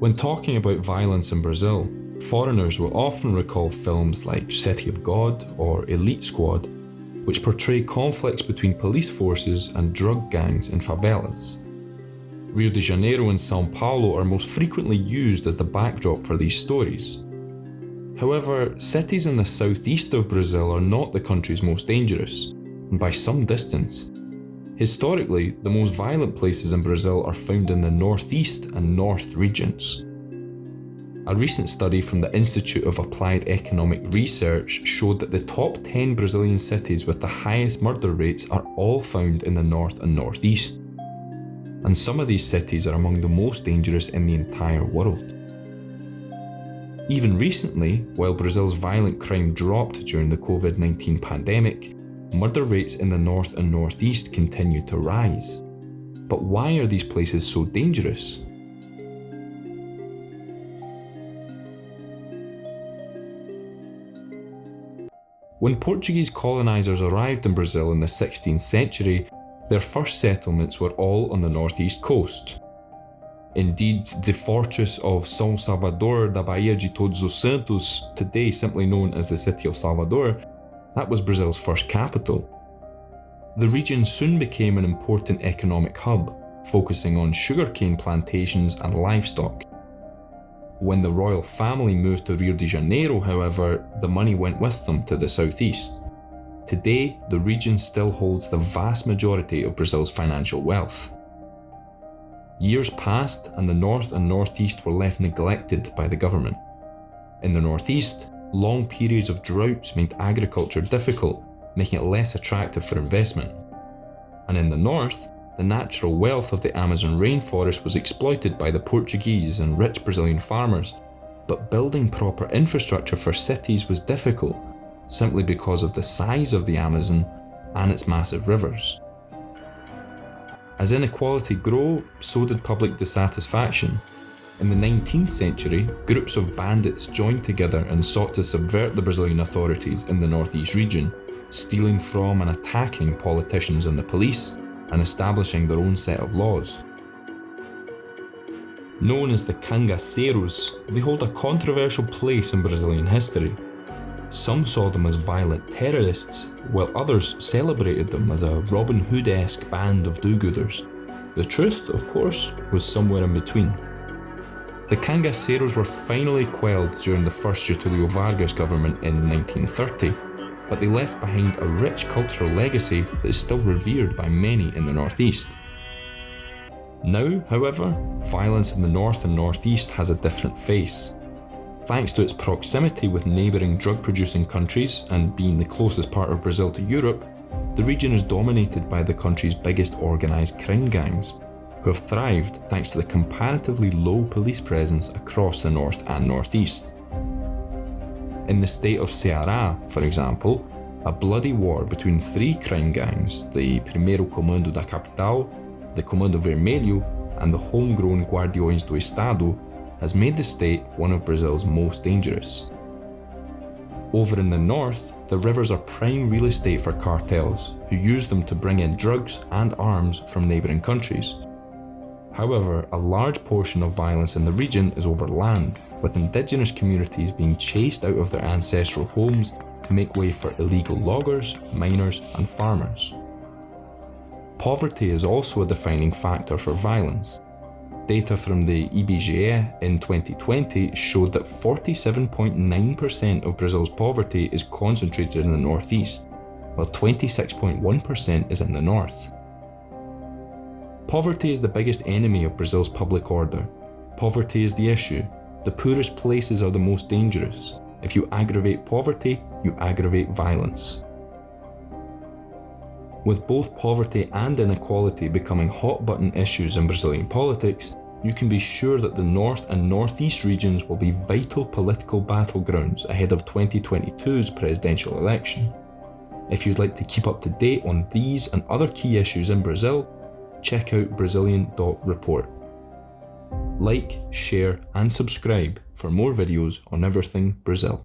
When talking about violence in Brazil, foreigners will often recall films like City of God or Elite Squad, which portray conflicts between police forces and drug gangs in favelas. Rio de Janeiro and São Paulo are most frequently used as the backdrop for these stories. However, cities in the southeast of Brazil are not the country's most dangerous, and by some distance. Historically, the most violent places in Brazil are found in the northeast and north regions. A recent study from the Institute of Applied Economic Research showed that the top 10 Brazilian cities with the highest murder rates are all found in the north and northeast. And some of these cities are among the most dangerous in the entire world. Even recently, while Brazil's violent crime dropped during the COVID-19 pandemic, murder rates in the north and northeast continue to rise. But why are these places so dangerous? When Portuguese colonizers arrived in Brazil in the 16th century, their first settlements were all on the northeast coast. Indeed, the fortress of São Salvador da Bahia de Todos os Santos, today simply known as the city of Salvador, that was Brazil's first capital. The region soon became an important economic hub, focusing on sugarcane plantations and livestock. When the royal family moved to Rio de Janeiro, however, the money went with them to the southeast. Today, the region still holds the vast majority of Brazil's financial wealth. Years passed and the north and northeast were left neglected by the government. In the northeast, long periods of droughts made agriculture difficult, making it less attractive for investment. And in the north, the natural wealth of the Amazon rainforest was exploited by the Portuguese and rich Brazilian farmers, but building proper infrastructure for cities was difficult, simply because of the size of the Amazon and its massive rivers. As inequality grew, so did public dissatisfaction. In the 19th century, groups of bandits joined together and sought to subvert the Brazilian authorities in the northeast region, stealing from and attacking politicians and the police, and establishing their own set of laws. Known as the cangaceiros, they hold a controversial place in Brazilian history. Some saw them as violent terrorists, while others celebrated them as a Robin Hood-esque band of do-gooders. The truth, of course, was somewhere in between. The cangaceiros were finally quelled during the first Getúlio Vargas government in 1930, but they left behind a rich cultural legacy that is still revered by many in the northeast. Now, however, violence in the north and northeast has a different face. Thanks to its proximity with neighbouring drug-producing countries and being the closest part of Brazil to Europe, the region is dominated by the country's biggest organised crime gangs, who have thrived thanks to the comparatively low police presence across the north and northeast. In the state of Ceará, for example, a bloody war between three crime gangs, the Primeiro Comando da Capital, the Comando Vermelho, and the homegrown Guardiões do Estado, has made the state one of Brazil's most dangerous. Over in the north, the rivers are prime real estate for cartels, who use them to bring in drugs and arms from neighbouring countries. However, a large portion of violence in the region is over land, with indigenous communities being chased out of their ancestral homes to make way for illegal loggers, miners, and farmers. Poverty is also a defining factor for violence. Data from the IBGE in 2020 showed that 47.9% of Brazil's poverty is concentrated in the northeast, while 26.1% is in the north. Poverty is the biggest enemy of Brazil's public order. Poverty is the issue. The poorest places are the most dangerous. If you aggravate poverty, you aggravate violence. With both poverty and inequality becoming hot-button issues in Brazilian politics, you can be sure that the north and northeast regions will be vital political battlegrounds ahead of 2022's presidential election. If you'd like to keep up to date on these and other key issues in Brazil, check out Brazilian.report. Like, share, and subscribe for more videos on everything Brazil.